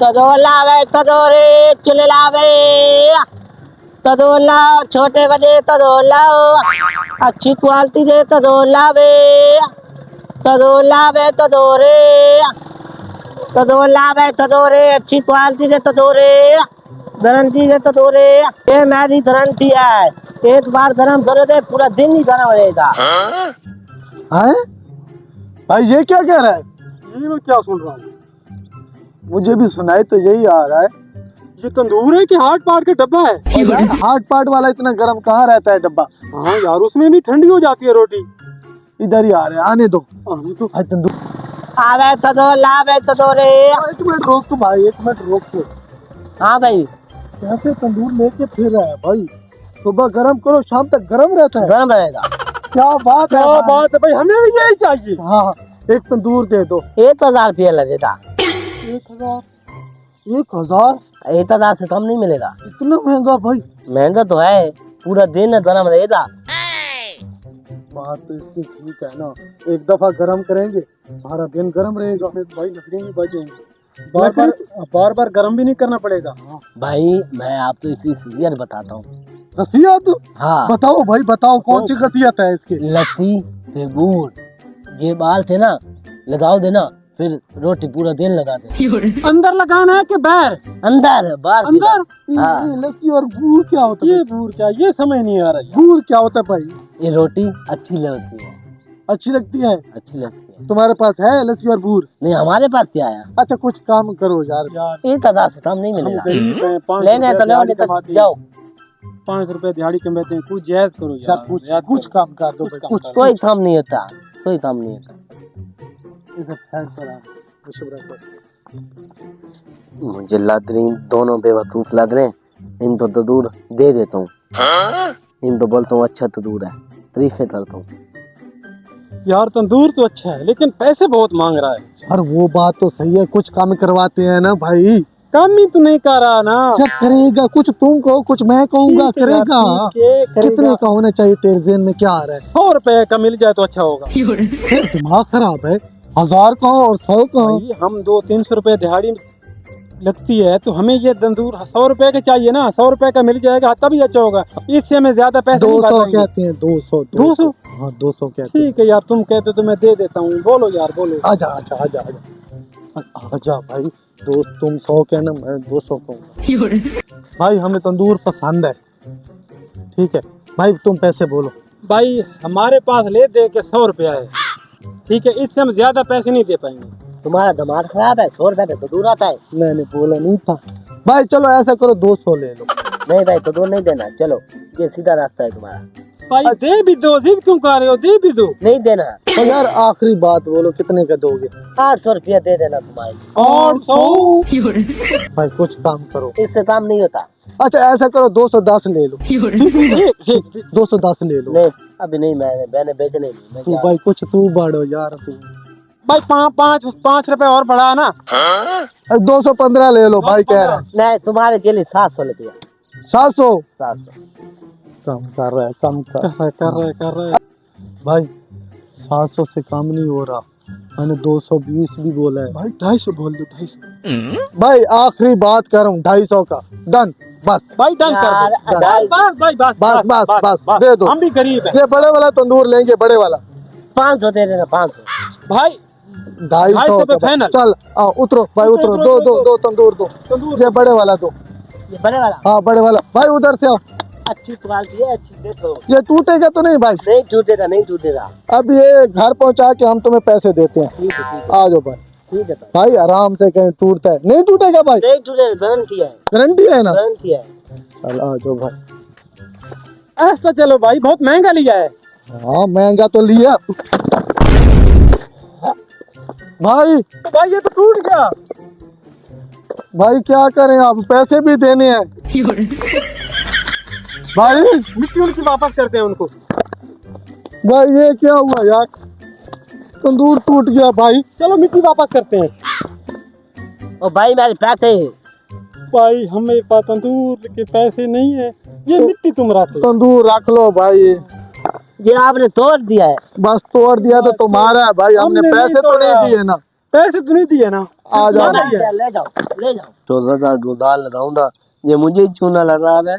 तदोलावे तदोरे चुललावे तदोला छोटे बजे तदोलाओ अच्छी क्वालिटी दे तदोलावे तदोलावे तदोरे तदोलावे तदोरे अच्छी क्वालिटी दे तदोरे गारंटी दे तदोरे। ये मेरी गारंटी है, एक बार गरम करो दे पूरा दिन ही गरम रहेगा। हैं भाई ये क्या कह रहा है? ये मैं क्या सुन रहा हूँ? मुझे भी सुनाई तो यही आ रहा है। ये तंदूर है कि हार्ड पार्ट का डब्बा है? हार्ड पार्ट वाला इतना गर्म कहाँ रहता है डब्बा? हाँ यार, उसमें भी ठंडी हो जाती है रोटी। इधर ही आ रहे हैं, आने दो। तो भाई तंदूर आवे तदोलावे तदोरे। एक मिनट रोक तो भाई, एक मिनट रोक तो। हाँ भाई, कैसे तंदूर लेके फिर रहा है भाई? सुबह गरम करो शाम तक गरम रहता है। गरम रहेगा। क्या बात है क्या भाई? बात है भाई, हमें भी यही चाहिए। हाँ एक तंदूर दे दो। 1000 रुपया लगेगा। 1000? 1000? 1000 से कम नहीं मिलेगा। इतना महंगा भाई? महंगा तो है, पूरा दिन गरम रहेगा। बात तो इसकी ठीक है ना, एक दफा गरम करेंगे सारा दिन गरम रहेगा। भाई लकड़ियाँ भी बचेंगी, बार बार गर्म भी नहीं करना पड़ेगा। भाई मैं आपको इसकी सीरियल बताता हूँ। खसियत? हाँ, बताओ भाई बताओ, कौन सी खसियत है इसकी? लस्सी से गुड़, ये बाल थे ना लगाओ देना, फिर रोटी पूरा दिन लगा दे। अंदर लगाना है कि बाहर? अंदर बाहर अंदर? हाँ। ये लस्सी और गुड़ क्या होता है? ये बूर क्या, ये समझ नहीं आ रहा है। गुड़ क्या होता है भाई? ये रोटी अच्छी लगती है। अच्छी लगती है? अच्छी लगती है। तुम्हारे पास है लस्सी और गुड़? नहीं, हमारे पास क्या आया? अच्छा कुछ काम करो यार। 1000 से कम नहीं मिलेगा। गरीब हैं, 5 लेने तो लो, नहीं तो जाओ। 5 रुपए दिहाड़ी कमाते हैं, कुछ जायज करो यार। कुछ काम कर दो भाई, कुछ कोई काम नहीं होता, कोई काम नहीं होता। इधर साइड पर आ, मुझे लद रही, दोनों बेवकूफ लद रहे। इन तो दूर दे देता हूँ, इन तो बोलता हूँ अच्छा तो दूर है, तारीफें करता हूँ। यार तंदूर तो अच्छा है लेकिन पैसे बहुत मांग रहा है। यार वो बात तो सही है, कुछ काम करवाते हैं ना भाई। काम ही तो नहीं कर रहा ना। क्या करेगा? कुछ तुम कहो कुछ मैं कहूँगा, करेगा? कितने का होना चाहिए तेरे ज़हन में, क्या आ रहा है? 100 रुपए का मिल जाए तो अच्छा होगा। दिमाग खराब है, 1000 का और 100 का। भाई हम 200-300 रुपए दिहाड़ी लगती है तो हमें ये तंदूर 100 रुपए का चाहिए ना। 100 रुपए का मिल जाएगा तभी अच्छा होगा, इससे हमें ज्यादा पैसे 200 कहते हैं। 200? हाँ 200 कहते हैं। ठीक है यार, तुम कहते तो मैं दे देता हूँ। बोलो यार बोलो। आजा आजा आजा आजा आजा भाई, दोस्त तुम 100 कहना, मैं 200 कहूँगा। भाई हमें तंदूर पसंद है, ठीक है भाई तुम पैसे बोलो। भाई हमारे पास ले दे के 100 रुपया है, ठीक है, इससे हम ज्यादा पैसे नहीं दे पाएंगे। तुम्हारा दिमाग खराब है, 100 रुपए तो दूर आता है। मैंने बोला नहीं था भाई। चलो ऐसा करो 200 ले लो। नहीं भाई, तो दो नहीं देना, चलो ये सीधा रास्ता है तुम्हारा। भाई दे भी दो, जिद क्यों कर रहे हो? दे भी दो। नहीं देना तो यार आखिरी बात बोलो, कितने का दोगे? 800 रुपया दे देना तुम्हारी। 800? भाई कुछ काम करो, इससे काम नहीं होता। अच्छा ऐसा करो 210 ले लो। 210 ले लो। नहीं अभी नहीं, मैंने बेचने नहीं। मैं तू क्या- भाई कुछ तू बढ़ो यार तू। भाई 5 रुपए और बढ़ा ना। 215 ले लो भाई, कह रहा है। नहीं, तुम्हारे के लिए 700 रुपया। 700 700 कम कर रहा है, कम कर रहे भाई। 700 से कम नहीं हो रहा, मैंने 220 भी बोला है भाई। 250 बोल दो, 250 भाई। आखिरी बात कर रहा हूँ, 250 का डन बस। भाई डन कर यार, दो। ढाई- बस भाई बस बस दे दो। हम भी गरीब हैं। ये बड़े वाला तंदूर लेंगे, बड़े वाला 500 दे देना, 500। भाई 250 पे फाइनल। चल उतरो भाई, उतरो। दो तंदूर दो। ये बड़े वाला दो। ये बड़े वाला हाँ बड़े वाला भाई, उधर से आओ। अच्छी क्वालिटी है, अच्छी देखो। ये टूटेगा तो नहीं भाई? नहीं टूटेगा, नहीं टूटेगा। अब ये घर पहुंचा के हम तुम्हें पैसे देते हैं। ठीक है, ठीक आ जाओ भाई। ठीक है। भाई आराम से, कहीं टूटता है नहीं? टूटेगा भाई, नहीं टूटेगा, गारंटी है, गारंटी है ना? गारंटी है। चल आ जाओ भाई। ऐसा चलो भाई, बहुत महंगा लिया है। हाँ महंगा तो लिया भाई। तो भाई ये तो टूट गया। भाई क्या करें, आप पैसे भी देने हैं भाई। मिट्टी उनकी वापस करते हैं उनको। भाई ये क्या हुआ यार, तंदूर टूट गया भाई। चलो मिट्टी वापस करते हैं। ओ भाई मेरे पैसे। भाई हमें पास तंदूर के पैसे नहीं है, ये मिट्टी तुम रख लो। तंदूर रख लो भाई। ये आपने तोड़ दिया है। बस तोड़ दिया तो तुम्हारा है भाई, हमने हमने पैसे नहीं तो नहीं तोड़ा। दिए ना। पैसे तो नहीं दिए ना। आ जाओ ले जाओ ले जाओ ले जाओ। 14 दाल लगाऊंगा, ये मुझे चूना लगा रहा है।